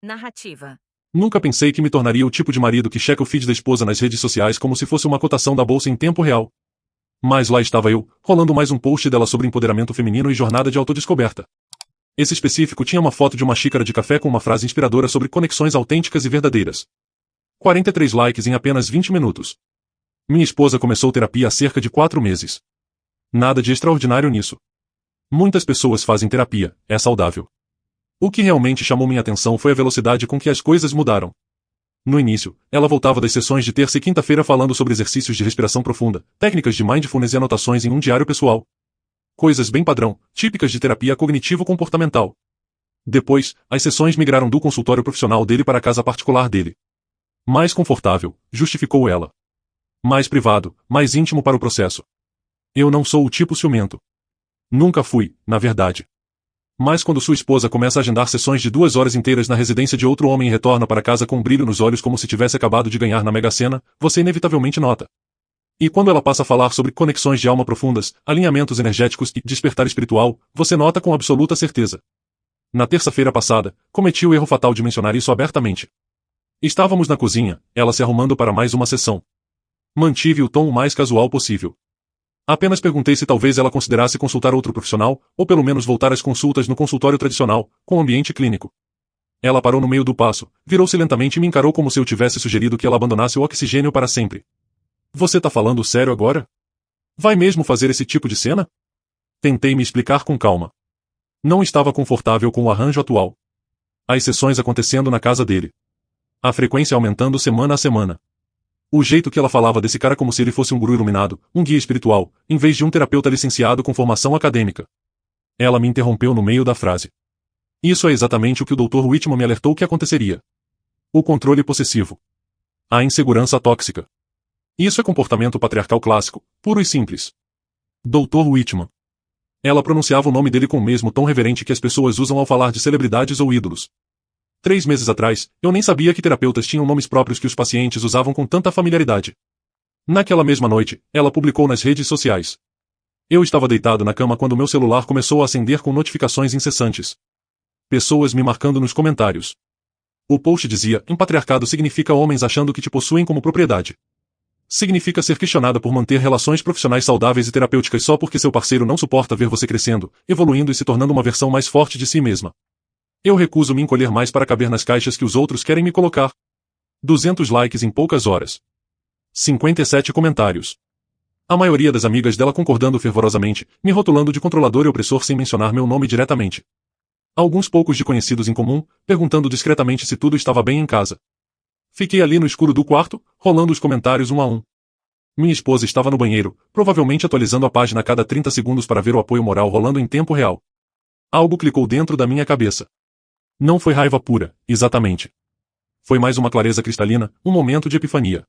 Narrativa. Nunca pensei que me tornaria o tipo de marido que checa o feed da esposa nas redes sociais como se fosse uma cotação da bolsa em tempo real. Mas lá estava eu, rolando mais um post dela sobre empoderamento feminino e jornada de autodescoberta. Esse específico tinha uma foto de uma xícara de café com uma frase inspiradora sobre conexões autênticas e verdadeiras. 43 likes em apenas 20 minutos. Minha esposa começou terapia há cerca de 4 meses. Nada de extraordinário nisso. Muitas pessoas fazem terapia, é saudável. O que realmente chamou minha atenção foi a velocidade com que as coisas mudaram. No início, ela voltava das sessões de terça e quinta-feira falando sobre exercícios de respiração profunda, técnicas de mindfulness e anotações em um diário pessoal. Coisas bem padrão, típicas de terapia cognitivo-comportamental. Depois, as sessões migraram do consultório profissional dele para a casa particular dele. Mais confortável, justificou ela. Mais privado, mais íntimo para o processo. Eu não sou o tipo ciumento. Nunca fui, na verdade. Mas quando sua esposa começa a agendar sessões de 2 horas inteiras na residência de outro homem e retorna para casa com um brilho nos olhos como se tivesse acabado de ganhar na Mega Sena, você inevitavelmente nota. E quando ela passa a falar sobre conexões de alma profundas, alinhamentos energéticos e despertar espiritual, você nota com absoluta certeza. Na terça-feira passada, cometi o erro fatal de mencionar isso abertamente. Estávamos na cozinha, ela se arrumando para mais uma sessão. Mantive o tom o mais casual possível. Apenas perguntei se talvez ela considerasse consultar outro profissional, ou pelo menos voltar às consultas no consultório tradicional, com ambiente clínico. Ela parou no meio do passo, virou-se lentamente e me encarou como se eu tivesse sugerido que ela abandonasse o oxigênio para sempre. Você tá falando sério agora? Vai mesmo fazer esse tipo de cena? Tentei me explicar com calma. Não estava confortável com o arranjo atual. As sessões acontecendo na casa dele. A frequência aumentando semana a semana. O jeito que ela falava desse cara como se ele fosse um guru iluminado, um guia espiritual, em vez de um terapeuta licenciado com formação acadêmica. Ela me interrompeu no meio da frase. Isso é exatamente o que o Dr. Whitman me alertou que aconteceria. O controle possessivo. A insegurança tóxica. Isso é comportamento patriarcal clássico, puro e simples. Dr. Whitman. Ela pronunciava o nome dele com o mesmo tom reverente que as pessoas usam ao falar de celebridades ou ídolos. 3 meses atrás, eu nem sabia que terapeutas tinham nomes próprios que os pacientes usavam com tanta familiaridade. Naquela mesma noite, ela publicou nas redes sociais. Eu estava deitado na cama quando meu celular começou a acender com notificações incessantes. Pessoas me marcando nos comentários. O post dizia: empatriarcado significa homens achando que te possuem como propriedade. Significa ser questionada por manter relações profissionais saudáveis e terapêuticas só porque seu parceiro não suporta ver você crescendo, evoluindo e se tornando uma versão mais forte de si mesma. Eu recuso me encolher mais para caber nas caixas que os outros querem me colocar. 200 likes em poucas horas. 57 comentários. A maioria das amigas dela concordando fervorosamente, me rotulando de controlador e opressor sem mencionar meu nome diretamente. Alguns poucos de conhecidos em comum, perguntando discretamente se tudo estava bem em casa. Fiquei ali no escuro do quarto, rolando os comentários um a um. Minha esposa estava no banheiro, provavelmente atualizando a página a cada 30 segundos para ver o apoio moral rolando em tempo real. Algo clicou dentro da minha cabeça. Não foi raiva pura, exatamente. Foi mais uma clareza cristalina, um momento de epifania.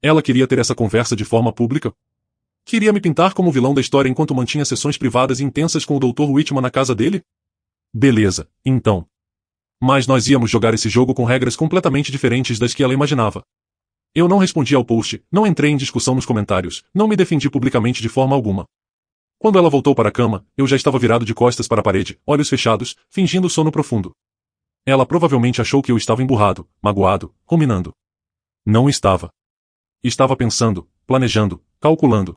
Ela queria ter essa conversa de forma pública? Queria me pintar como vilão da história enquanto mantinha sessões privadas e intensas com o Dr. Whitman na casa dele? Beleza, então. Mas nós íamos jogar esse jogo com regras completamente diferentes das que ela imaginava. Eu não respondi ao post, não entrei em discussão nos comentários, não me defendi publicamente de forma alguma. Quando ela voltou para a cama, eu já estava virado de costas para a parede, olhos fechados, fingindo sono profundo. Ela provavelmente achou que eu estava emburrado, magoado, ruminando. Não estava. Estava pensando, planejando, calculando.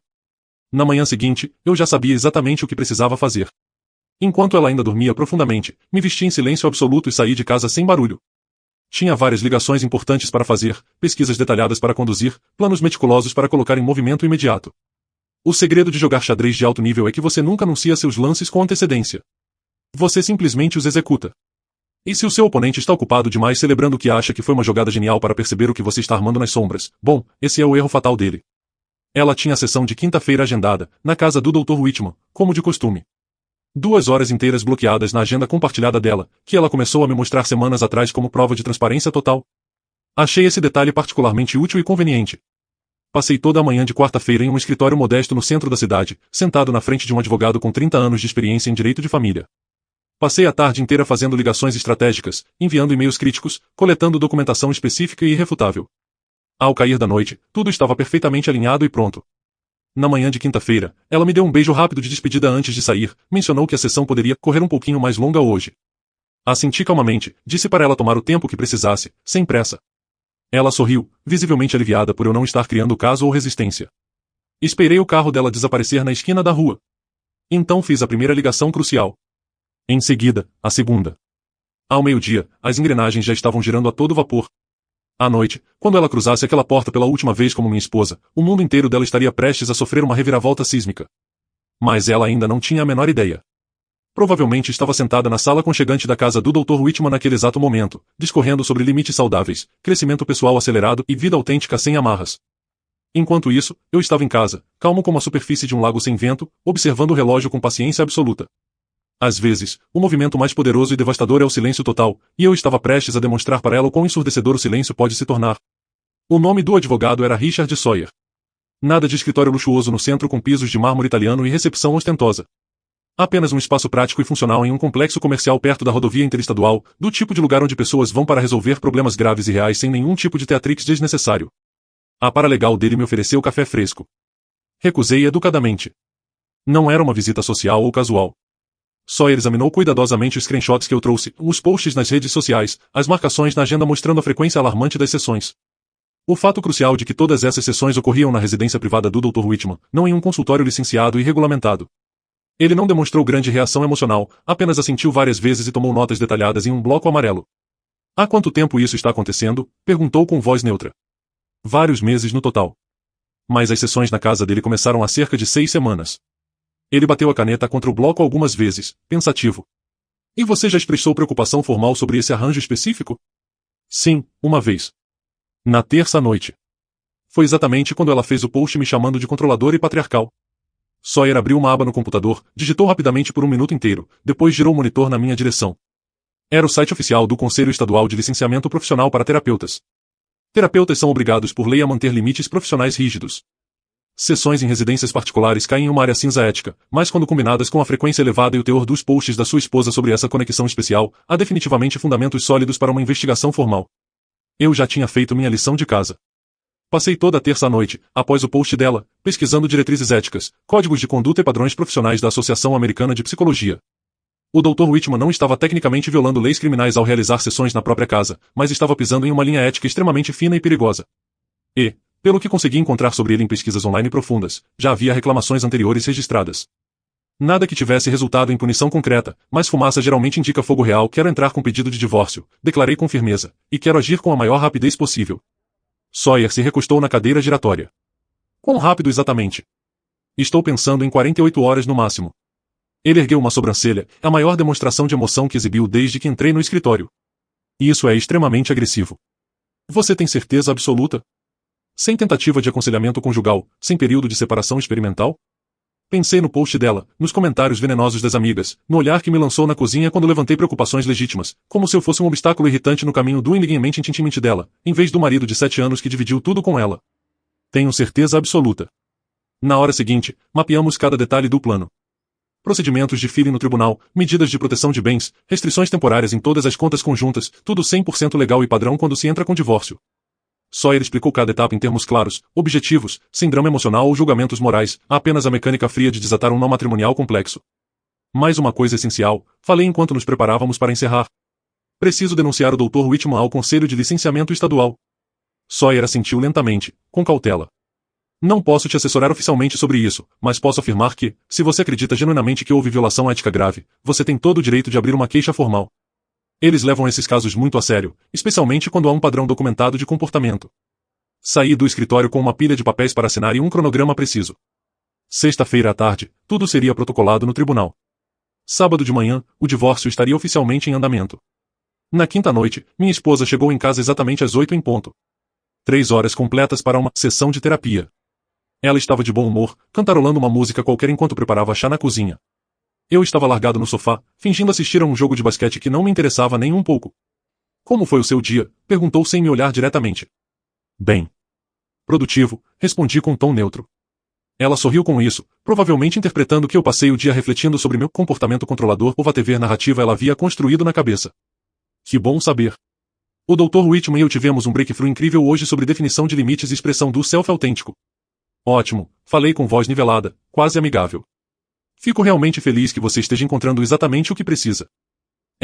Na manhã seguinte, eu já sabia exatamente o que precisava fazer. Enquanto ela ainda dormia profundamente, me vesti em silêncio absoluto e saí de casa sem barulho. Tinha várias ligações importantes para fazer, pesquisas detalhadas para conduzir, planos meticulosos para colocar em movimento imediato. O segredo de jogar xadrez de alto nível é que você nunca anuncia seus lances com antecedência. Você simplesmente os executa. E se o seu oponente está ocupado demais celebrando o que acha que foi uma jogada genial para perceber o que você está armando nas sombras, bom, esse é o erro fatal dele. Ela tinha a sessão de quinta-feira agendada, na casa do Dr. Whitman, como de costume. 2 horas inteiras bloqueadas na agenda compartilhada dela, que ela começou a me mostrar semanas atrás como prova de transparência total. Achei esse detalhe particularmente útil e conveniente. Passei toda a manhã de quarta-feira em um escritório modesto no centro da cidade, sentado na frente de um advogado com 30 anos de experiência em direito de família. Passei a tarde inteira fazendo ligações estratégicas, enviando e-mails críticos, coletando documentação específica e irrefutável. Ao cair da noite, tudo estava perfeitamente alinhado e pronto. Na manhã de quinta-feira, ela me deu um beijo rápido de despedida antes de sair, mencionou que a sessão poderia correr um pouquinho mais longa hoje. Assenti calmamente, disse para ela tomar o tempo que precisasse, sem pressa. Ela sorriu, visivelmente aliviada por eu não estar criando caso ou resistência. Esperei o carro dela desaparecer na esquina da rua. Então fiz a primeira ligação crucial. Em seguida, a segunda. Ao meio-dia, as engrenagens já estavam girando a todo vapor. À noite, quando ela cruzasse aquela porta pela última vez como minha esposa, o mundo inteiro dela estaria prestes a sofrer uma reviravolta sísmica. Mas ela ainda não tinha a menor ideia. Provavelmente estava sentada na sala aconchegante da casa do Dr. Whitman naquele exato momento, discorrendo sobre limites saudáveis, crescimento pessoal acelerado e vida autêntica sem amarras. Enquanto isso, eu estava em casa, calmo como a superfície de um lago sem vento, observando o relógio com paciência absoluta. Às vezes, o movimento mais poderoso e devastador é o silêncio total, e eu estava prestes a demonstrar para ela o quão ensurdecedor o silêncio pode se tornar. O nome do advogado era Richard Sawyer. Nada de escritório luxuoso no centro com pisos de mármore italiano e recepção ostentosa. Apenas um espaço prático e funcional em um complexo comercial perto da rodovia interestadual, do tipo de lugar onde pessoas vão para resolver problemas graves e reais sem nenhum tipo de teatrix desnecessário. A paralegal dele me ofereceu café fresco. Recusei educadamente. Não era uma visita social ou casual. Sawyer examinou cuidadosamente os screenshots que eu trouxe, os posts nas redes sociais, as marcações na agenda mostrando a frequência alarmante das sessões. O fato crucial de que todas essas sessões ocorriam na residência privada do Dr. Whitman, não em um consultório licenciado e regulamentado. Ele não demonstrou grande reação emocional, apenas assentiu várias vezes e tomou notas detalhadas em um bloco amarelo. Há quanto tempo isso está acontecendo? Perguntou com voz neutra. Vários meses no total. Mas as sessões na casa dele começaram há cerca de 6 semanas. Ele bateu a caneta contra o bloco algumas vezes, pensativo. E você já expressou preocupação formal sobre esse arranjo específico? Sim, uma vez. Na terça-noite. Foi exatamente quando ela fez o post me chamando de controlador e patriarcal. Sawyer abriu uma aba no computador, digitou rapidamente por um minuto inteiro, depois girou o monitor na minha direção. Era o site oficial do Conselho Estadual de Licenciamento Profissional para Terapeutas. Terapeutas são obrigados por lei a manter limites profissionais rígidos. Sessões em residências particulares caem em uma área cinza ética, mas quando combinadas com a frequência elevada e o teor dos posts da sua esposa sobre essa conexão especial, há definitivamente fundamentos sólidos para uma investigação formal. Eu já tinha feito minha lição de casa. Passei toda a terça-noite, após o post dela, pesquisando diretrizes éticas, códigos de conduta e padrões profissionais da Associação Americana de Psicologia. O Dr. Whitman não estava tecnicamente violando leis criminais ao realizar sessões na própria casa, mas estava pisando em uma linha ética extremamente fina e perigosa. E, pelo que consegui encontrar sobre ele em pesquisas online profundas, já havia reclamações anteriores registradas. Nada que tivesse resultado em punição concreta, mas fumaça geralmente indica fogo real. Quero entrar com pedido de divórcio, declarei com firmeza, e quero agir com a maior rapidez possível. Sawyer se recostou na cadeira giratória. Quão rápido exatamente? Estou pensando em 48 horas no máximo. Ele ergueu uma sobrancelha, a maior demonstração de emoção que exibiu desde que entrei no escritório. Isso é extremamente agressivo. Você tem certeza absoluta? Sem tentativa de aconselhamento conjugal, sem período de separação experimental? Pensei no post dela, nos comentários venenosos das amigas, no olhar que me lançou na cozinha quando levantei preocupações legítimas, como se eu fosse um obstáculo irritante no caminho do indignemente intimamente dela, em vez do marido de 7 anos que dividiu tudo com ela. Tenho certeza absoluta. Na hora seguinte, mapeamos cada detalhe do plano. Procedimentos de feeling no tribunal, medidas de proteção de bens, restrições temporárias em todas as contas conjuntas, tudo 100% legal e padrão quando se entra com divórcio. Sawyer explicou cada etapa em termos claros, objetivos, sem drama emocional ou julgamentos morais, apenas a mecânica fria de desatar um nó matrimonial complexo. Mais uma coisa essencial, falei enquanto nos preparávamos para encerrar. Preciso denunciar o Dr. Whitman ao Conselho de Licenciamento Estadual. Sawyer assentiu lentamente, com cautela. Não posso te assessorar oficialmente sobre isso, mas posso afirmar que, se você acredita genuinamente que houve violação ética grave, você tem todo o direito de abrir uma queixa formal. Eles levam esses casos muito a sério, especialmente quando há um padrão documentado de comportamento. Saí do escritório com uma pilha de papéis para assinar e um cronograma preciso. Sexta-feira à tarde, tudo seria protocolado no tribunal. Sábado de manhã, o divórcio estaria oficialmente em andamento. Na quinta-noite, minha esposa chegou em casa exatamente às 8 em ponto. 3 horas completas para uma sessão de terapia. Ela estava de bom humor, cantarolando uma música qualquer enquanto preparava chá na cozinha. Eu estava largado no sofá, fingindo assistir a um jogo de basquete que não me interessava nem um pouco. Como foi o seu dia? Perguntou sem me olhar diretamente. Bem. Produtivo, respondi com tom neutro. Ela sorriu com isso, provavelmente interpretando que eu passei o dia refletindo sobre meu comportamento controlador ou whatever narrativa ela havia construído na cabeça. Que bom saber. O Dr. Whitman e eu tivemos um breakthrough incrível hoje sobre definição de limites e expressão do self autêntico. Ótimo, falei com voz nivelada, quase amigável. Fico realmente feliz que você esteja encontrando exatamente o que precisa.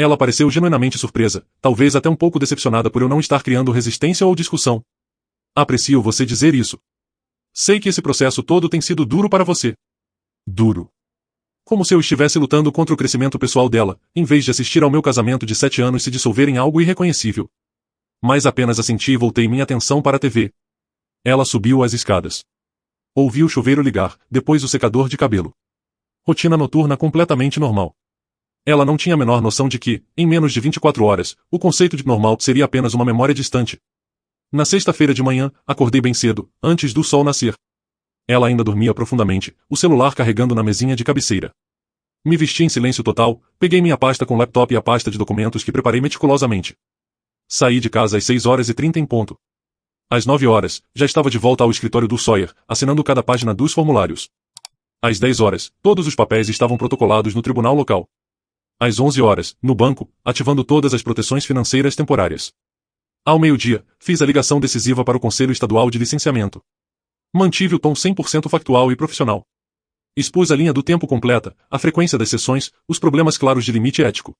Ela pareceu genuinamente surpresa, talvez até um pouco decepcionada por eu não estar criando resistência ou discussão. Aprecio você dizer isso. Sei que esse processo todo tem sido duro para você. Duro. Como se eu estivesse lutando contra o crescimento pessoal dela, em vez de assistir ao meu casamento de 7 anos se dissolver em algo irreconhecível. Mas apenas assenti e voltei minha atenção para a TV. Ela subiu as escadas. Ouvi o chuveiro ligar, depois o secador de cabelo. Rotina noturna completamente normal. Ela não tinha a menor noção de que, em menos de 24 horas, o conceito de normal seria apenas uma memória distante. Na sexta-feira de manhã, acordei bem cedo, antes do sol nascer. Ela ainda dormia profundamente, o celular carregando na mesinha de cabeceira. Me vesti em silêncio total, peguei minha pasta com o laptop e a pasta de documentos que preparei meticulosamente. Saí de casa às 6h30 em ponto. Às 9h, já estava de volta ao escritório do Sawyer, assinando cada página dos formulários. Às 10h, todos os papéis estavam protocolados no tribunal local. Às 11h, no banco, ativando todas as proteções financeiras temporárias. Ao meio-dia, fiz a ligação decisiva para o Conselho Estadual de Licenciamento. Mantive o tom 100% factual e profissional. Expus a linha do tempo completa, a frequência das sessões, os problemas claros de limite ético.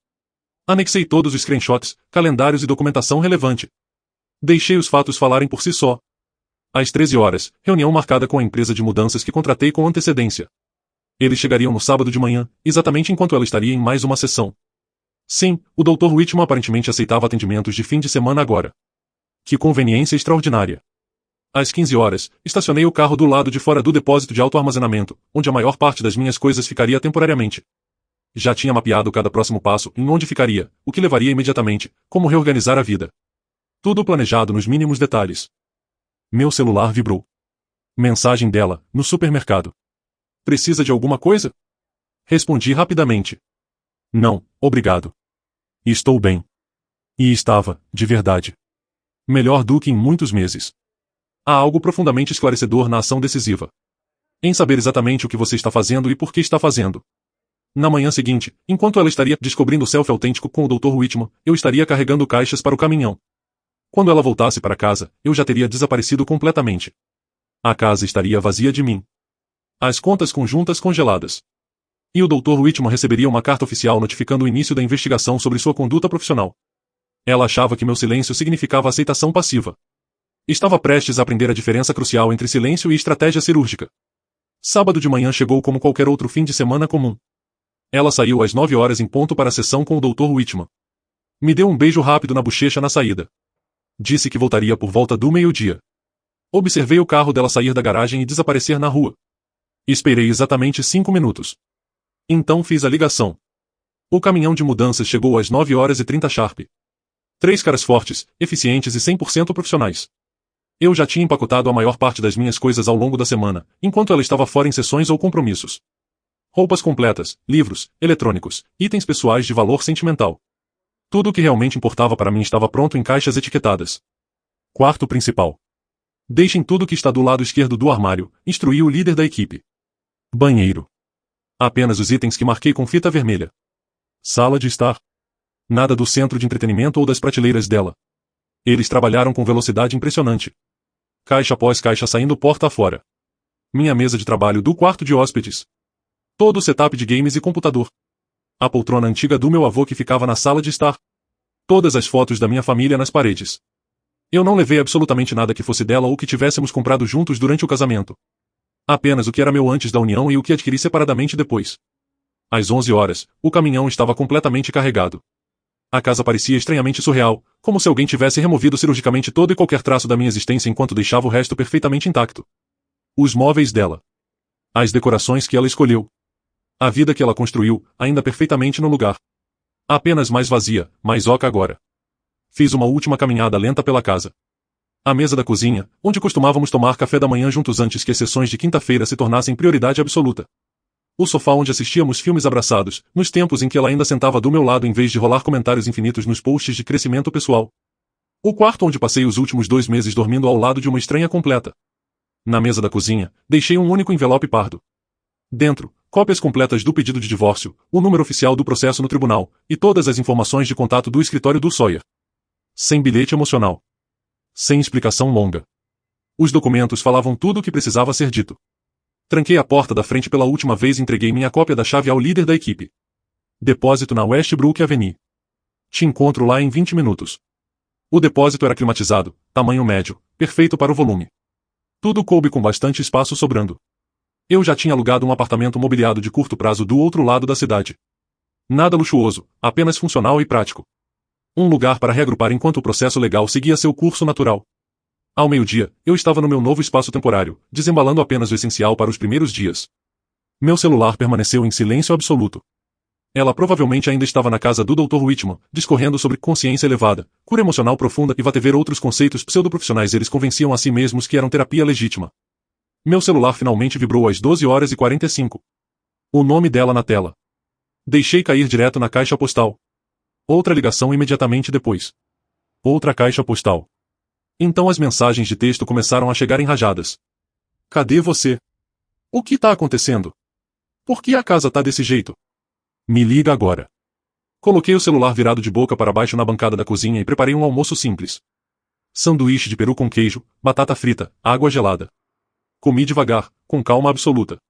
Anexei todos os screenshots, calendários e documentação relevante. Deixei os fatos falarem por si só. Às 13h, reunião marcada com a empresa de mudanças que contratei com antecedência. Eles chegariam no sábado de manhã, exatamente enquanto ela estaria em mais uma sessão. Sim, o Dr. Whitman aparentemente aceitava atendimentos de fim de semana agora. Que conveniência extraordinária. Às 15h, estacionei o carro do lado de fora do depósito de autoarmazenamento, onde a maior parte das minhas coisas ficaria temporariamente. Já tinha mapeado cada próximo passo em onde ficaria, o que levaria imediatamente, como reorganizar a vida. Tudo planejado nos mínimos detalhes. Meu celular vibrou. Mensagem dela, no supermercado. Precisa de alguma coisa? Respondi rapidamente. Não, obrigado. Estou bem. E estava, de verdade. Melhor do que em muitos meses. Há algo profundamente esclarecedor na ação decisiva. Em saber exatamente o que você está fazendo e por que está fazendo. Na manhã seguinte, enquanto ela estaria descobrindo o selfie autêntico com o Dr. Whitman, eu estaria carregando caixas para o caminhão. Quando ela voltasse para casa, eu já teria desaparecido completamente. A casa estaria vazia de mim. As contas conjuntas congeladas. E o Dr. Whitman receberia uma carta oficial notificando o início da investigação sobre sua conduta profissional. Ela achava que meu silêncio significava aceitação passiva. Estava prestes a aprender a diferença crucial entre silêncio e estratégia cirúrgica. Sábado de manhã chegou como qualquer outro fim de semana comum. Ela saiu às 9h em ponto para a sessão com o Dr. Whitman. Me deu um beijo rápido na bochecha na saída. Disse que voltaria por volta do meio-dia. Observei o carro dela sair da garagem e desaparecer na rua. Esperei exatamente 5 minutos. Então fiz a ligação. O caminhão de mudanças chegou às 9h30 sharp. 3 caras fortes, eficientes e 100% profissionais. Eu já tinha empacotado a maior parte das minhas coisas ao longo da semana, enquanto ela estava fora em sessões ou compromissos. Roupas completas, livros, eletrônicos, itens pessoais de valor sentimental. Tudo o que realmente importava para mim estava pronto em caixas etiquetadas. Quarto principal. Deixem tudo que está do lado esquerdo do armário, instruiu o líder da equipe. Banheiro. Apenas os itens que marquei com fita vermelha. Sala de estar. Nada do centro de entretenimento ou das prateleiras dela. Eles trabalharam com velocidade impressionante. Caixa após caixa saindo porta afora. Minha mesa de trabalho do quarto de hóspedes. Todo o setup de games e computador. A poltrona antiga do meu avô que ficava na sala de estar. Todas as fotos da minha família nas paredes. Eu não levei absolutamente nada que fosse dela ou que tivéssemos comprado juntos durante o casamento. Apenas o que era meu antes da união e o que adquiri separadamente depois. Às 11h, o caminhão estava completamente carregado. A casa parecia estranhamente surreal, como se alguém tivesse removido cirurgicamente todo e qualquer traço da minha existência enquanto deixava o resto perfeitamente intacto. Os móveis dela. As decorações que ela escolheu. A vida que ela construiu, ainda perfeitamente no lugar. Apenas mais vazia, mais oca agora. Fiz uma última caminhada lenta pela casa. A mesa da cozinha, onde costumávamos tomar café da manhã juntos antes que as sessões de quinta-feira se tornassem prioridade absoluta. O sofá onde assistíamos filmes abraçados, nos tempos em que ela ainda sentava do meu lado em vez de rolar comentários infinitos nos posts de crescimento pessoal. O quarto onde passei os últimos 2 meses dormindo ao lado de uma estranha completa. Na mesa da cozinha, deixei um único envelope pardo. Dentro, cópias completas do pedido de divórcio, o número oficial do processo no tribunal, e todas as informações de contato do escritório do Sawyer. Sem bilhete emocional. Sem explicação longa. Os documentos falavam tudo o que precisava ser dito. Tranquei a porta da frente pela última vez e entreguei minha cópia da chave ao líder da equipe. Depósito na Westbrook Avenue. Te encontro lá em 20 minutos. O depósito era climatizado, tamanho médio, perfeito para o volume. Tudo coube com bastante espaço sobrando. Eu já tinha alugado um apartamento mobiliado de curto prazo do outro lado da cidade. Nada luxuoso, apenas funcional e prático. Um lugar para reagrupar enquanto o processo legal seguia seu curso natural. Ao meio-dia, eu estava no meu novo espaço temporário, desembalando apenas o essencial para os primeiros dias. Meu celular permaneceu em silêncio absoluto. Ela provavelmente ainda estava na casa do Dr. Whitman, discorrendo sobre consciência elevada, cura emocional profunda e ver outros conceitos pseudoprofissionais. Eles convenciam a si mesmos que eram terapia legítima. Meu celular finalmente vibrou às 12h45. O nome dela na tela. Deixei cair direto na caixa postal. Outra ligação imediatamente depois. Outra caixa postal. Então as mensagens de texto começaram a chegar em rajadas. Cadê você? O que tá acontecendo? Por que a casa tá desse jeito? Me liga agora. Coloquei o celular virado de boca para baixo na bancada da cozinha e preparei um almoço simples. Sanduíche de peru com queijo, batata frita, água gelada. Comi devagar, com calma absoluta.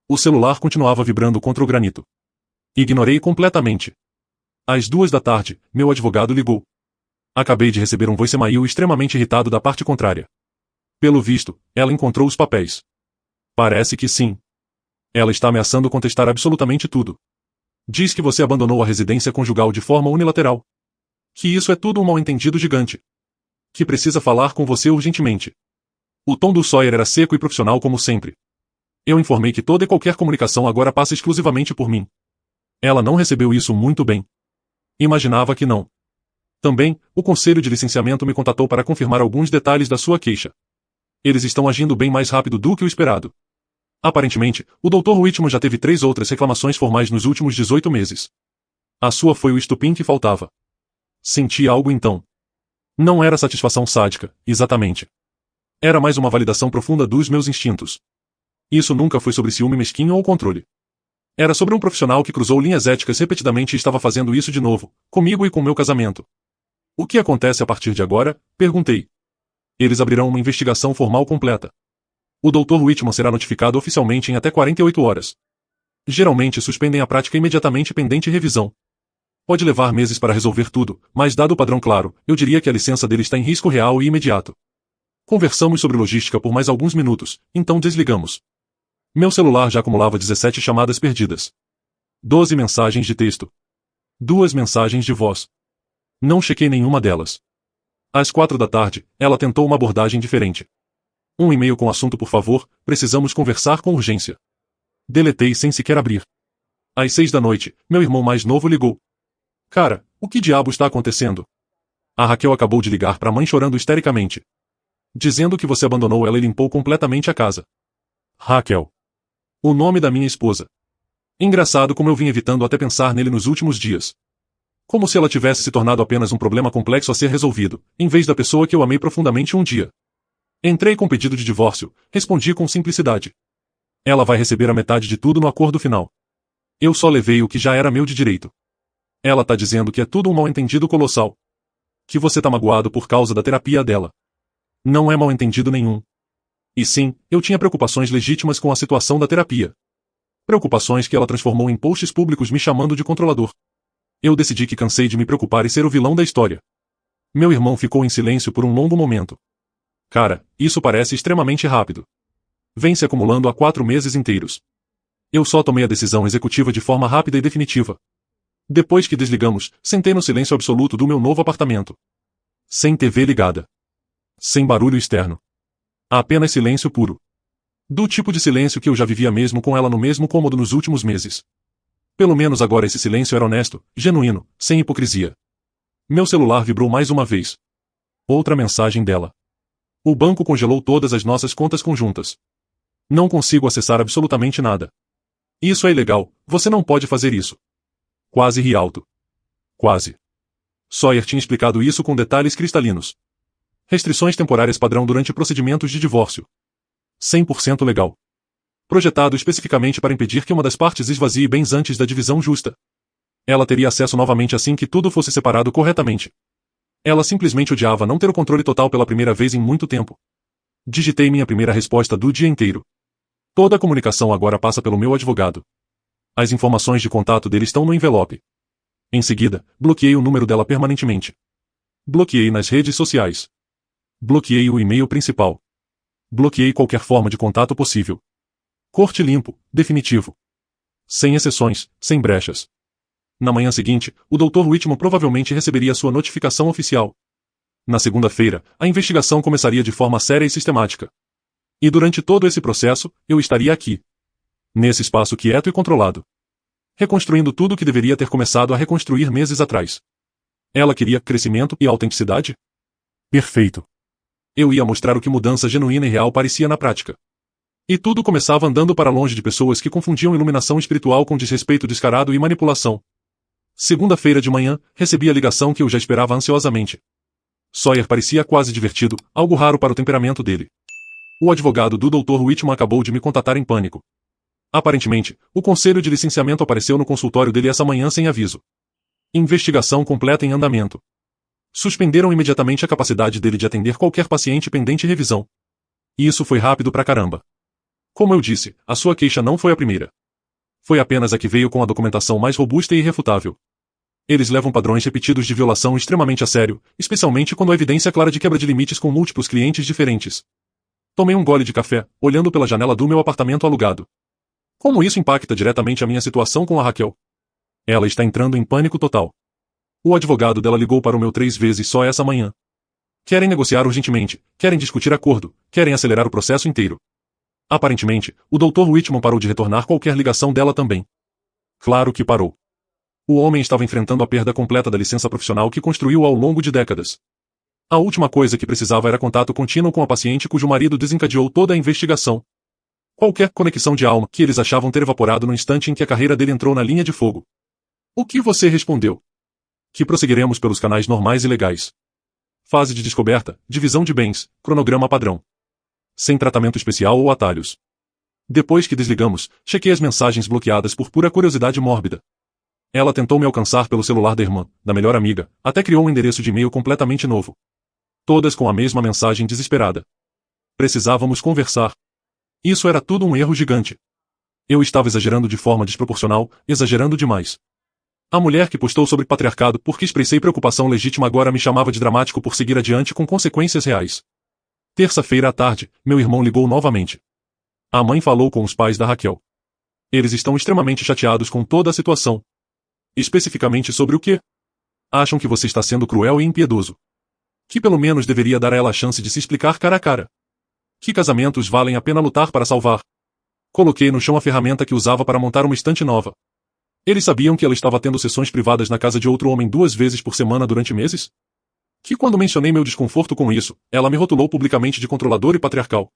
O celular continuava vibrando contra o granito. Ignorei completamente. Às 2 da tarde, meu advogado ligou. Acabei de receber um voicemail extremamente irritado da parte contrária. Pelo visto, ela encontrou os papéis. Parece que sim. Ela está ameaçando contestar absolutamente tudo. Diz que você abandonou a residência conjugal de forma unilateral. Que isso é tudo um mal-entendido gigante. Que precisa falar com você urgentemente. O tom do Sawyer era seco e profissional como sempre. Eu informei que toda e qualquer comunicação agora passa exclusivamente por mim. Ela não recebeu isso muito bem. Imaginava que não. Também, o conselho de licenciamento me contatou para confirmar alguns detalhes da sua queixa. Eles estão agindo bem mais rápido do que o esperado. Aparentemente, o Dr. Whitman já teve 3 outras reclamações formais nos últimos 18 meses. A sua foi o estupim que faltava. Senti algo então. Não era satisfação sádica, exatamente. Era mais uma validação profunda dos meus instintos. Isso nunca foi sobre ciúme mesquinho ou controle. Era sobre um profissional que cruzou linhas éticas repetidamente e estava fazendo isso de novo, comigo e com meu casamento. O que acontece a partir de agora? Perguntei. Eles abrirão uma investigação formal completa. O Dr. Whitman será notificado oficialmente em até 48 horas. Geralmente suspendem a prática imediatamente pendente revisão. Pode levar meses para resolver tudo, mas dado o padrão claro, eu diria que a licença dele está em risco real e imediato. Conversamos sobre logística por mais alguns minutos, então desligamos. Meu celular já acumulava 17 chamadas perdidas. 12 mensagens de texto. 2 mensagens de voz. Não chequei nenhuma delas. Às 4 da tarde, ela tentou uma abordagem diferente. Um e-mail com assunto: por favor, precisamos conversar com urgência. Deletei sem sequer abrir. Às 6 da noite, meu irmão mais novo ligou. Cara, o que diabo está acontecendo? A Raquel acabou de ligar para a mãe chorando histericamente. Dizendo que você abandonou ela e limpou completamente a casa. Raquel. O nome da minha esposa. Engraçado como eu vim evitando até pensar nele nos últimos dias. Como se ela tivesse se tornado apenas um problema complexo a ser resolvido, em vez da pessoa que eu amei profundamente um dia. Entrei com pedido de divórcio, respondi com simplicidade. Ela vai receber a metade de tudo no acordo final. Eu só levei o que já era meu de direito. Ela tá dizendo que é tudo um mal-entendido colossal. Que você tá magoado por causa da terapia dela. Não é mal-entendido nenhum. E sim, eu tinha preocupações legítimas com a situação da terapia. Preocupações que ela transformou em posts públicos me chamando de controlador. Eu decidi que cansei de me preocupar e ser o vilão da história. Meu irmão ficou em silêncio por um longo momento. Cara, isso parece extremamente rápido. Vem se acumulando há 4 meses inteiros. Eu só tomei a decisão executiva de forma rápida e definitiva. Depois que desligamos, sentei no silêncio absoluto do meu novo apartamento. Sem TV ligada. Sem barulho externo. Apenas silêncio puro. Do tipo de silêncio que eu já vivia mesmo com ela no mesmo cômodo nos últimos meses. Pelo menos agora esse silêncio era honesto, genuíno, sem hipocrisia. Meu celular vibrou mais uma vez. Outra mensagem dela. O banco congelou todas as nossas contas conjuntas. Não consigo acessar absolutamente nada. Isso é ilegal, você não pode fazer isso. Quase ri alto. Quase. Sawyer tinha explicado isso com detalhes cristalinos. Restrições temporárias padrão durante procedimentos de divórcio. 100% legal. Projetado especificamente para impedir que uma das partes esvazie bens antes da divisão justa. Ela teria acesso novamente assim que tudo fosse separado corretamente. Ela simplesmente odiava não ter o controle total pela primeira vez em muito tempo. Digitei minha primeira resposta do dia inteiro. Toda a comunicação agora passa pelo meu advogado. As informações de contato dele estão no envelope. Em seguida, bloqueei o número dela permanentemente. Bloqueei nas redes sociais. Bloqueei o e-mail principal. Bloqueei qualquer forma de contato possível. Corte limpo, definitivo. Sem exceções, sem brechas. Na manhã seguinte, o Dr. Whitman provavelmente receberia sua notificação oficial. Na segunda-feira, a investigação começaria de forma séria e sistemática. E durante todo esse processo, eu estaria aqui. Nesse espaço quieto e controlado. Reconstruindo tudo o que deveria ter começado a reconstruir meses atrás. Ela queria crescimento e autenticidade? Perfeito. Eu ia mostrar o que mudança genuína e real parecia na prática. E tudo começava andando para longe de pessoas que confundiam iluminação espiritual com desrespeito descarado e manipulação. Segunda-feira de manhã, recebi a ligação que eu já esperava ansiosamente. Sawyer parecia quase divertido, algo raro para o temperamento dele. O advogado do Dr. Whitman acabou de me contatar em pânico. Aparentemente, o conselho de licenciamento apareceu no consultório dele essa manhã sem aviso. Investigação completa em andamento. Suspenderam imediatamente a capacidade dele de atender qualquer paciente pendente revisão. E isso foi rápido pra caramba. Como eu disse, a sua queixa não foi a primeira. Foi apenas a que veio com a documentação mais robusta e irrefutável. Eles levam padrões repetidos de violação extremamente a sério, especialmente quando há evidência clara de quebra de limites com múltiplos clientes diferentes. Tomei um gole de café, olhando pela janela do meu apartamento alugado. Como isso impacta diretamente a minha situação com a Raquel? Ela está entrando em pânico total. O advogado dela ligou para o meu 3 vezes só essa manhã. Querem negociar urgentemente, querem discutir acordo, querem acelerar o processo inteiro. Aparentemente, o Dr. Whitman parou de retornar qualquer ligação dela também. Claro que parou. O homem estava enfrentando a perda completa da licença profissional que construiu ao longo de décadas. A última coisa que precisava era contato contínuo com a paciente cujo marido desencadeou toda a investigação. Qualquer conexão de alma que eles achavam ter evaporado no instante em que a carreira dele entrou na linha de fogo. O que você respondeu? Que prosseguiremos pelos canais normais e legais. Fase de descoberta, divisão de bens, cronograma padrão. Sem tratamento especial ou atalhos. Depois que desligamos, chequei as mensagens bloqueadas por pura curiosidade mórbida. Ela tentou me alcançar pelo celular da irmã, da melhor amiga, até criou um endereço de e-mail completamente novo. Todas com a mesma mensagem desesperada. Precisávamos conversar. Isso era tudo um erro gigante. Eu estava exagerando de forma desproporcional, exagerando demais. A mulher que postou sobre patriarcado porque expressei preocupação legítima agora me chamava de dramático por seguir adiante com consequências reais. Terça-feira à tarde, meu irmão ligou novamente. A mãe falou com os pais da Raquel. Eles estão extremamente chateados com toda a situação. Especificamente sobre o quê? Acham que você está sendo cruel e impiedoso. Que pelo menos deveria dar a ela a chance de se explicar cara a cara. Que casamentos valem a pena lutar para salvar. Coloquei no chão a ferramenta que usava para montar uma estante nova. Eles sabiam que ela estava tendo sessões privadas na casa de outro homem 2 vezes por semana durante meses? Que quando mencionei meu desconforto com isso, ela me rotulou publicamente de controlador e patriarcal.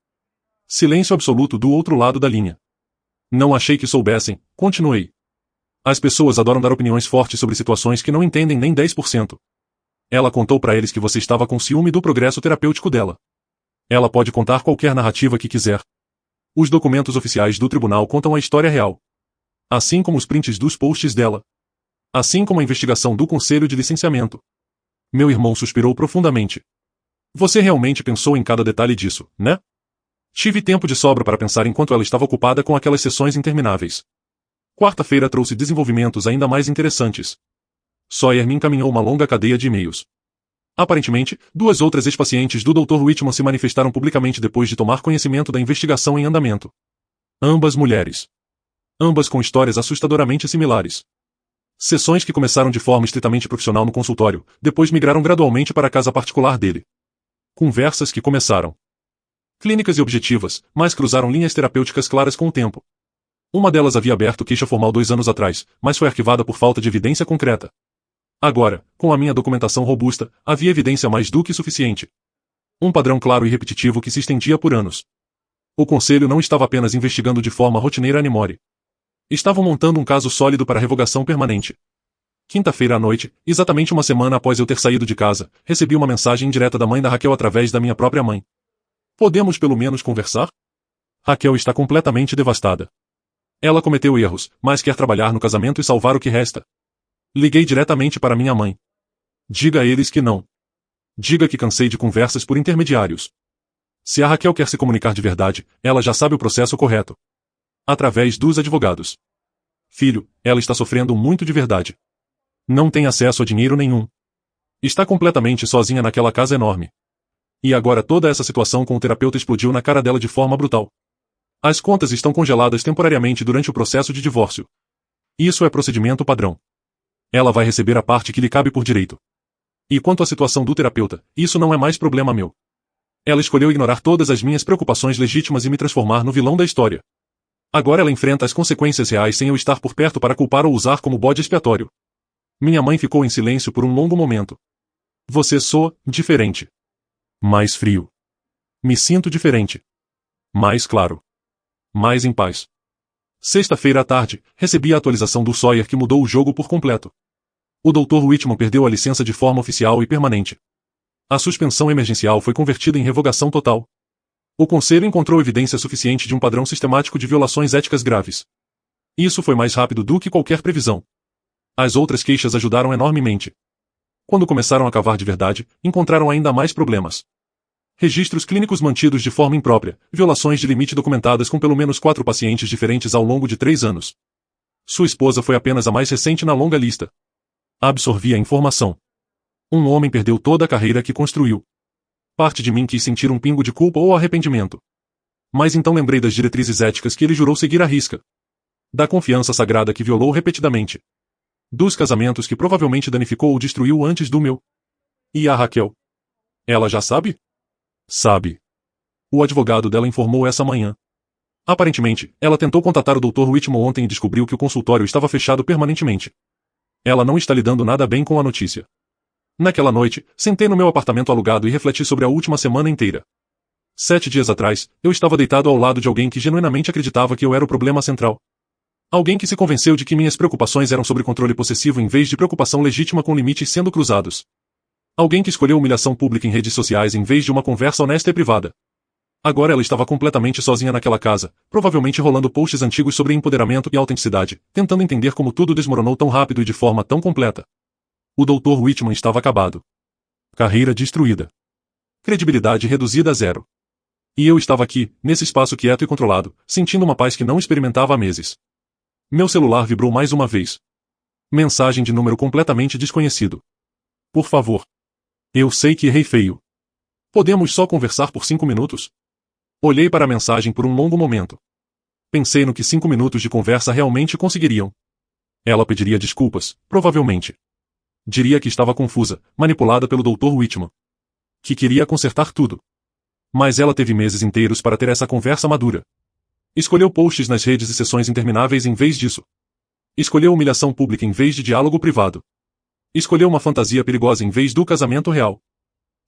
Silêncio absoluto do outro lado da linha. Não achei que soubessem, continuei. As pessoas adoram dar opiniões fortes sobre situações que não entendem nem 10%. Ela contou para eles que você estava com ciúme do progresso terapêutico dela. Ela pode contar qualquer narrativa que quiser. Os documentos oficiais do tribunal contam a história real. Assim como os prints dos posts dela. Assim como a investigação do conselho de licenciamento. Meu irmão suspirou profundamente. Você realmente pensou em cada detalhe disso, né? Tive tempo de sobra para pensar enquanto ela estava ocupada com aquelas sessões intermináveis. Quarta-feira trouxe desenvolvimentos ainda mais interessantes. Sawyer me encaminhou uma longa cadeia de e-mails. Aparentemente, 2 outras ex-pacientes do Dr. Whitman se manifestaram publicamente depois de tomar conhecimento da investigação em andamento. Ambas mulheres. Ambas com histórias assustadoramente similares. Sessões que começaram de forma estritamente profissional no consultório, depois migraram gradualmente para a casa particular dele. Conversas que começaram clínicas e objetivas, mas cruzaram linhas terapêuticas claras com o tempo. Uma delas havia aberto queixa formal 2 anos atrás, mas foi arquivada por falta de evidência concreta. Agora, com a minha documentação robusta, havia evidência mais do que suficiente. Um padrão claro e repetitivo que se estendia por anos. O conselho não estava apenas investigando de forma rotineira a Nimori. Estavam montando um caso sólido para revogação permanente. Quinta-feira à noite, exatamente uma semana após eu ter saído de casa, recebi uma mensagem indireta da mãe da Raquel através da minha própria mãe. Podemos pelo menos conversar? Raquel está completamente devastada. Ela cometeu erros, mas quer trabalhar no casamento e salvar o que resta. Liguei diretamente para minha mãe. Diga a eles que não. Diga que cansei de conversas por intermediários. Se a Raquel quer se comunicar de verdade, ela já sabe o processo correto. Através dos advogados. Filho, ela está sofrendo muito de verdade. Não tem acesso a dinheiro nenhum. Está completamente sozinha naquela casa enorme. E agora toda essa situação com o terapeuta explodiu na cara dela de forma brutal. As contas estão congeladas temporariamente durante o processo de divórcio. Isso é procedimento padrão. Ela vai receber a parte que lhe cabe por direito. E quanto à situação do terapeuta, isso não é mais problema meu. Ela escolheu ignorar todas as minhas preocupações legítimas e me transformar no vilão da história. Agora ela enfrenta as consequências reais sem eu estar por perto para culpar ou usar como bode expiatório. Minha mãe ficou em silêncio por um longo momento. Você soa diferente. Mais frio. Me sinto diferente. Mais claro. Mais em paz. Sexta-feira à tarde, recebi a atualização do Sawyer que mudou o jogo por completo. O Dr. Whitman perdeu a licença de forma oficial e permanente. A suspensão emergencial foi convertida em revogação total. O Conselho encontrou evidência suficiente de um padrão sistemático de violações éticas graves. Isso foi mais rápido do que qualquer previsão. As outras queixas ajudaram enormemente. Quando começaram a cavar de verdade, encontraram ainda mais problemas. Registros clínicos mantidos de forma imprópria, violações de limite documentadas com pelo menos 4 pacientes diferentes ao longo de 3 anos. Sua esposa foi apenas a mais recente na longa lista. Absorvi a informação. Um homem perdeu toda a carreira que construiu. Parte de mim quis sentir um pingo de culpa ou arrependimento. Mas então lembrei das diretrizes éticas que ele jurou seguir à risca. Da confiança sagrada que violou repetidamente. Dos casamentos que provavelmente danificou ou destruiu antes do meu. E a Raquel? Ela já sabe? Sabe. O advogado dela informou essa manhã. Aparentemente, ela tentou contatar o Dr. Whitman ontem e descobriu que o consultório estava fechado permanentemente. Ela não está lidando nada bem com a notícia. Naquela noite, sentei no meu apartamento alugado e refleti sobre a última semana inteira. 7 dias atrás, eu estava deitado ao lado de alguém que genuinamente acreditava que eu era o problema central. Alguém que se convenceu de que minhas preocupações eram sobre controle possessivo em vez de preocupação legítima com limites sendo cruzados. Alguém que escolheu humilhação pública em redes sociais em vez de uma conversa honesta e privada. Agora ela estava completamente sozinha naquela casa, provavelmente rolando posts antigos sobre empoderamento e autenticidade, tentando entender como tudo desmoronou tão rápido e de forma tão completa. O Dr. Whitman estava acabado. Carreira destruída. Credibilidade reduzida a zero. E eu estava aqui, nesse espaço quieto e controlado, sentindo uma paz que não experimentava há meses. Meu celular vibrou mais uma vez. Mensagem de número completamente desconhecido. Por favor. Eu sei que errei feio. Podemos só conversar por 5 minutos? Olhei para a mensagem por um longo momento. Pensei no que 5 minutos de conversa realmente conseguiriam. Ela pediria desculpas, provavelmente. Diria que estava confusa, manipulada pelo Dr. Whitman. Que queria consertar tudo. Mas ela teve meses inteiros para ter essa conversa madura. Escolheu posts nas redes e sessões intermináveis em vez disso. Escolheu humilhação pública em vez de diálogo privado. Escolheu uma fantasia perigosa em vez do casamento real.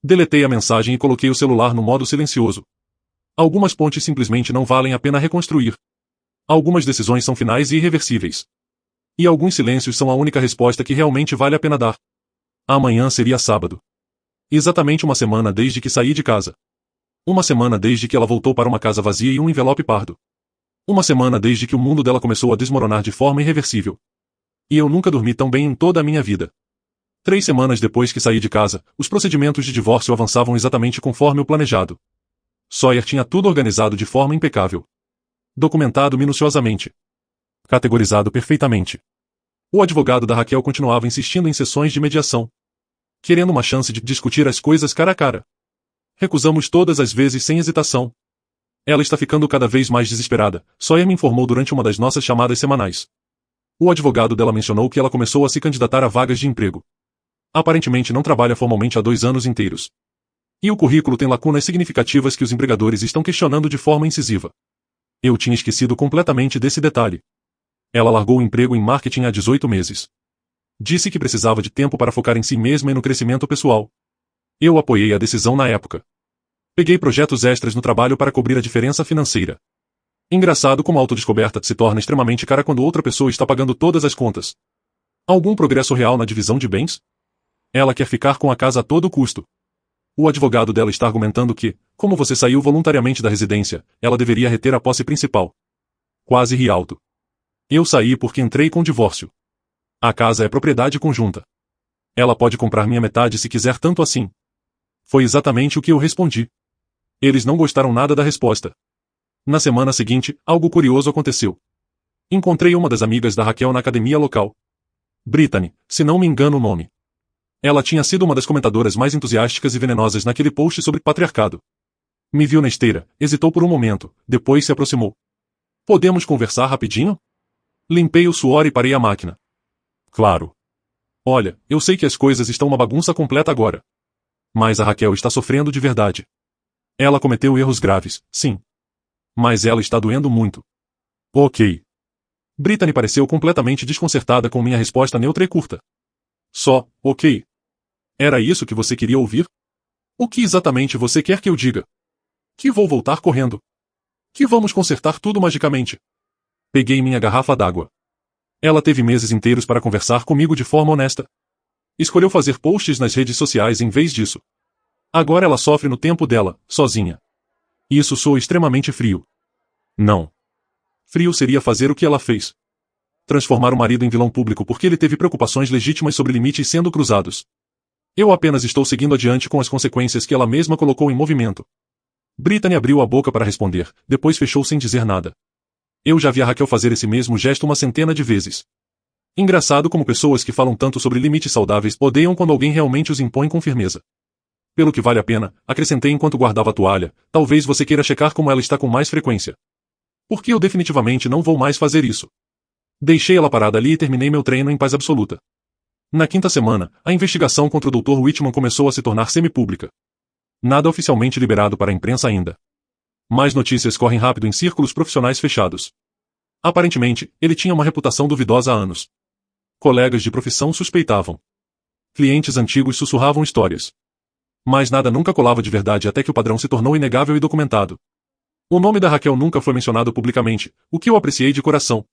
Deletei a mensagem e coloquei o celular no modo silencioso. Algumas pontes simplesmente não valem a pena reconstruir. Algumas decisões são finais e irreversíveis. E alguns silêncios são a única resposta que realmente vale a pena dar. Amanhã seria sábado. Exatamente uma semana desde que saí de casa. Uma semana desde que ela voltou para uma casa vazia e um envelope pardo. Uma semana desde que o mundo dela começou a desmoronar de forma irreversível. E eu nunca dormi tão bem em toda a minha vida. 3 semanas depois que saí de casa, os procedimentos de divórcio avançavam exatamente conforme o planejado. Sawyer tinha tudo organizado de forma impecável. Documentado minuciosamente. Categorizado perfeitamente. O advogado da Raquel continuava insistindo em sessões de mediação. Querendo uma chance de discutir as coisas cara a cara. Recusamos todas as vezes sem hesitação. Ela está ficando cada vez mais desesperada, Sawyer me informou durante uma das nossas chamadas semanais. O advogado dela mencionou que ela começou a se candidatar a vagas de emprego. Aparentemente não trabalha formalmente há 2 anos inteiros. E o currículo tem lacunas significativas que os empregadores estão questionando de forma incisiva. Eu tinha esquecido completamente desse detalhe. Ela largou o emprego em marketing há 18 meses. Disse que precisava de tempo para focar em si mesma e no crescimento pessoal. Eu apoiei a decisão na época. Peguei projetos extras no trabalho para cobrir a diferença financeira. Engraçado como a autodescoberta se torna extremamente cara quando outra pessoa está pagando todas as contas. Algum progresso real na divisão de bens? Ela quer ficar com a casa a todo custo. O advogado dela está argumentando que, como você saiu voluntariamente da residência, ela deveria reter a posse principal. Quase ri alto. Eu saí porque entrei com divórcio. A casa é propriedade conjunta. Ela pode comprar minha metade se quiser tanto assim. Foi exatamente o que eu respondi. Eles não gostaram nada da resposta. Na semana seguinte, algo curioso aconteceu. Encontrei uma das amigas da Raquel na academia local. Brittany, se não me engano o nome. Ela tinha sido uma das comentadoras mais entusiásticas e venenosas naquele post sobre patriarcado. Me viu na esteira, hesitou por um momento, depois se aproximou. Podemos conversar rapidinho? Limpei o suor e parei a máquina. Claro. Olha, eu sei que as coisas estão uma bagunça completa agora. Mas a Raquel está sofrendo de verdade. Ela cometeu erros graves, sim. Mas ela está doendo muito. Ok. Brittany pareceu completamente desconcertada com minha resposta neutra e curta. Só, ok. Era isso que você queria ouvir? O que exatamente você quer que eu diga? Que vou voltar correndo. Que vamos consertar tudo magicamente. Peguei minha garrafa d'água. Ela teve meses inteiros para conversar comigo de forma honesta. Escolheu fazer posts nas redes sociais em vez disso. Agora ela sofre no tempo dela, sozinha. Isso soa extremamente frio. Não. Frio seria fazer o que ela fez. Transformar o marido em vilão público porque ele teve preocupações legítimas sobre limites sendo cruzados. Eu apenas estou seguindo adiante com as consequências que ela mesma colocou em movimento. Brittany abriu a boca para responder, depois fechou sem dizer nada. Eu já vi a Raquel fazer esse mesmo gesto uma centena de vezes. Engraçado como pessoas que falam tanto sobre limites saudáveis odeiam quando alguém realmente os impõe com firmeza. Pelo que vale a pena, acrescentei enquanto guardava a toalha, talvez você queira checar como ela está com mais frequência. Porque eu definitivamente não vou mais fazer isso. Deixei ela parada ali e terminei meu treino em paz absoluta. Na quinta semana, a investigação contra o Dr. Whitman começou a se tornar semipública. Nada oficialmente liberado para a imprensa ainda. Mais notícias correm rápido em círculos profissionais fechados. Aparentemente, ele tinha uma reputação duvidosa há anos. Colegas de profissão suspeitavam. Clientes antigos sussurravam histórias. Mas nada nunca colava de verdade até que o padrão se tornou inegável e documentado. O nome da Raquel nunca foi mencionado publicamente, o que eu apreciei de coração.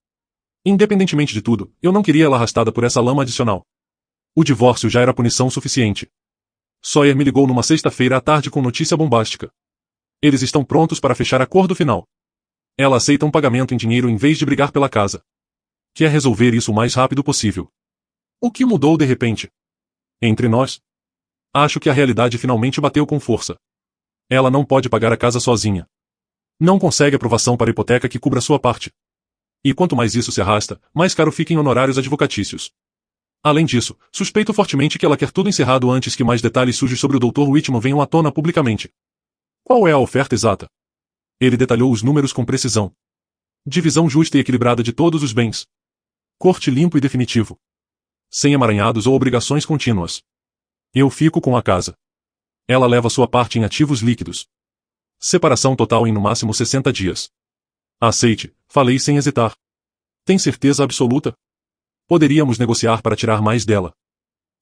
Independentemente de tudo, eu não queria ela arrastada por essa lama adicional. O divórcio já era punição suficiente. Sawyer me ligou numa sexta-feira à tarde com notícia bombástica. Eles estão prontos para fechar acordo final. Ela aceita um pagamento em dinheiro em vez de brigar pela casa. Quer resolver isso o mais rápido possível. O que mudou de repente? Entre nós? Acho que a realidade finalmente bateu com força. Ela não pode pagar a casa sozinha. Não consegue aprovação para a hipoteca que cubra sua parte. E quanto mais isso se arrasta, mais caro fica em honorários advocatícios. Além disso, suspeito fortemente que ela quer tudo encerrado antes que mais detalhes sujos sobre o Dr. Whitman venham à tona publicamente. Qual é a oferta exata? Ele detalhou os números com precisão. Divisão justa e equilibrada de todos os bens. Corte limpo e definitivo. Sem emaranhados ou obrigações contínuas. Eu fico com a casa. Ela leva sua parte em ativos líquidos. Separação total em no máximo 60 dias. Aceite, falei sem hesitar. Tem certeza absoluta? Poderíamos negociar para tirar mais dela.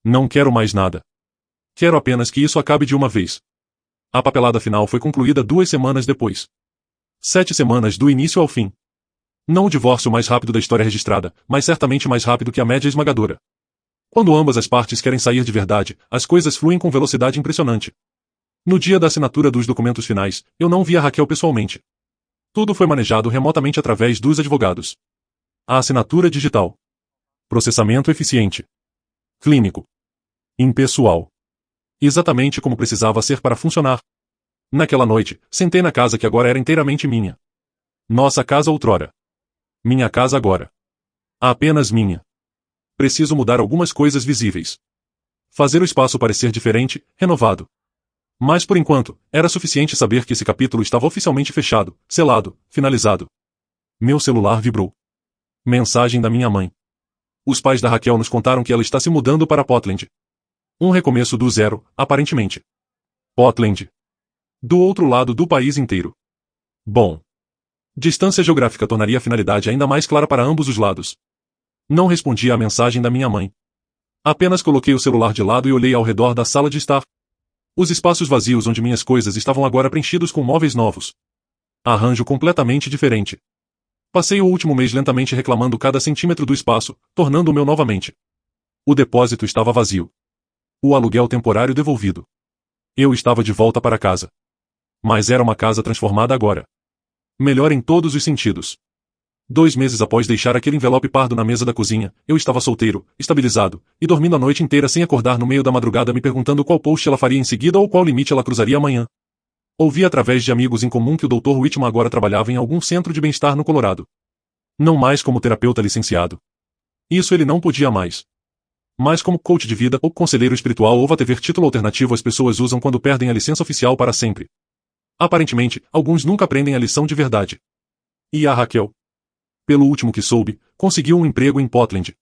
Não quero mais nada. Quero apenas que isso acabe de uma vez. A papelada final foi concluída 2 semanas depois. 7 semanas do início ao fim. Não o divórcio mais rápido da história registrada, mas certamente mais rápido que a média esmagadora. Quando ambas as partes querem sair de verdade, as coisas fluem com velocidade impressionante. No dia da assinatura dos documentos finais, eu não vi a Raquel pessoalmente. Tudo foi manejado remotamente através dos advogados. A assinatura digital. Processamento eficiente. Clínico. Impessoal. Exatamente como precisava ser para funcionar. Naquela noite, sentei na casa que agora era inteiramente minha. Nossa casa outrora. Minha casa agora. Apenas minha. Preciso mudar algumas coisas visíveis. Fazer o espaço parecer diferente, renovado. Mas por enquanto, era suficiente saber que esse capítulo estava oficialmente fechado, selado, finalizado. Meu celular vibrou. Mensagem da minha mãe. Os pais da Raquel nos contaram que ela está se mudando para Portland. Um recomeço do zero, aparentemente. Portland. Do outro lado do país inteiro. Bom. Distância geográfica tornaria a finalidade ainda mais clara para ambos os lados. Não respondi à mensagem da minha mãe. Apenas coloquei o celular de lado e olhei ao redor da sala de estar. Os espaços vazios onde minhas coisas estavam agora preenchidos com móveis novos. Arranjo completamente diferente. Passei o último mês lentamente reclamando cada centímetro do espaço, tornando-o meu novamente. O depósito estava vazio. O aluguel temporário devolvido. Eu estava de volta para casa. Mas era uma casa transformada agora. Melhor em todos os sentidos. 2 meses após deixar aquele envelope pardo na mesa da cozinha, eu estava solteiro, estabilizado, e dormindo a noite inteira sem acordar no meio da madrugada me perguntando qual post ela faria em seguida ou qual limite ela cruzaria amanhã. Ouvi através de amigos em comum que o Dr. Whitman agora trabalhava em algum centro de bem-estar no Colorado. Não mais como terapeuta licenciado. Isso ele não podia mais. Mas como coach de vida ou conselheiro espiritual ou whatever título alternativo as pessoas usam quando perdem a licença oficial para sempre. Aparentemente, alguns nunca aprendem a lição de verdade. E a Raquel? Pelo último que soube, conseguiu um emprego em Portland.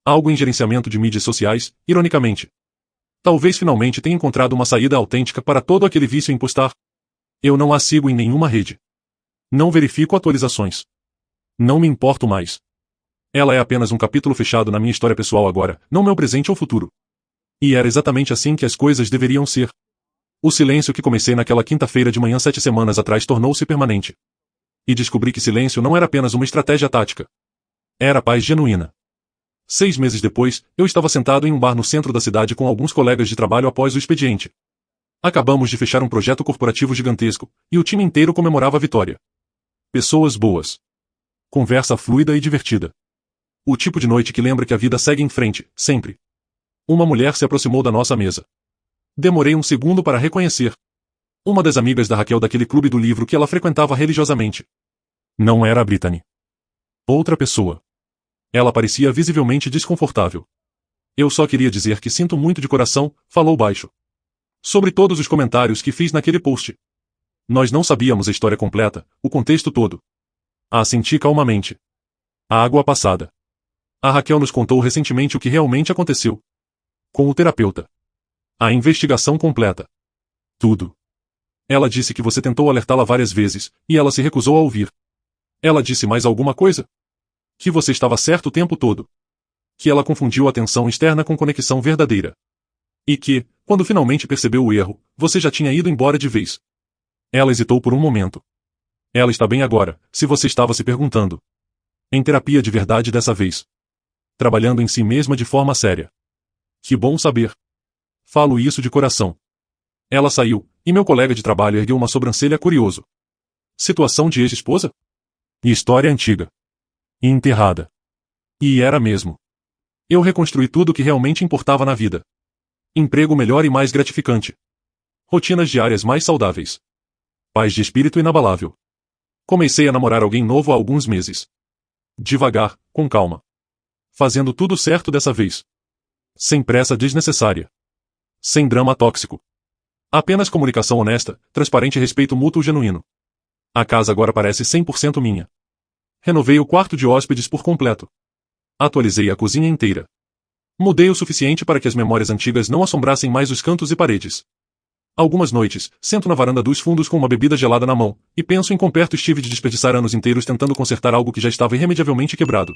Algo em gerenciamento de mídias sociais, ironicamente. Talvez finalmente tenha encontrado uma saída autêntica para todo aquele vício em postar. Eu não a sigo em nenhuma rede. Não verifico atualizações. Não me importo mais. Ela é apenas um capítulo fechado na minha história pessoal agora, não meu presente ou futuro. E era exatamente assim que as coisas deveriam ser. O silêncio que comecei naquela quinta-feira de manhã 7 semanas atrás tornou-se permanente. E descobri que silêncio não era apenas uma estratégia tática. Era paz genuína. 6 meses depois, eu estava sentado em um bar no centro da cidade com alguns colegas de trabalho após o expediente. Acabamos de fechar um projeto corporativo gigantesco, e o time inteiro comemorava a vitória. Pessoas boas. Conversa fluida e divertida. O tipo de noite que lembra que a vida segue em frente, sempre. Uma mulher se aproximou da nossa mesa. Demorei um segundo para reconhecer. Uma das amigas da Raquel daquele clube do livro que ela frequentava religiosamente. Não era a Brittany. Outra pessoa. Ela parecia visivelmente desconfortável. Eu só queria dizer que sinto muito de coração, falou baixo. Sobre todos os comentários que fiz naquele post. Nós não sabíamos a história completa, o contexto todo. Assenti calmamente. A água passada. A Raquel nos contou recentemente o que realmente aconteceu. Com o terapeuta. A investigação completa. Tudo. Ela disse que você tentou alertá-la várias vezes, e ela se recusou a ouvir. Ela disse mais alguma coisa? Que você estava certo o tempo todo. Que ela confundiu a atenção externa com conexão verdadeira. E que, quando finalmente percebeu o erro, você já tinha ido embora de vez. Ela hesitou por um momento. Ela está bem agora, se você estava se perguntando. Em terapia de verdade dessa vez. Trabalhando em si mesma de forma séria. Que bom saber. Falo isso de coração. Ela saiu, e meu colega de trabalho ergueu uma sobrancelha curioso. Situação de ex-esposa? E história antiga. E enterrada. E era mesmo. Eu reconstruí tudo o que realmente importava na vida. Emprego melhor e mais gratificante. Rotinas diárias mais saudáveis. Paz de espírito inabalável. Comecei a namorar alguém novo há alguns meses. Devagar, com calma. Fazendo tudo certo dessa vez. Sem pressa desnecessária. Sem drama tóxico. Apenas comunicação honesta, transparente e respeito mútuo genuíno. A casa agora parece 100% minha. Renovei o quarto de hóspedes por completo. Atualizei a cozinha inteira. Mudei o suficiente para que as memórias antigas não assombrassem mais os cantos e paredes. Algumas noites, sento na varanda dos fundos com uma bebida gelada na mão, e penso em quão perto estive de desperdiçar anos inteiros tentando consertar algo que já estava irremediavelmente quebrado.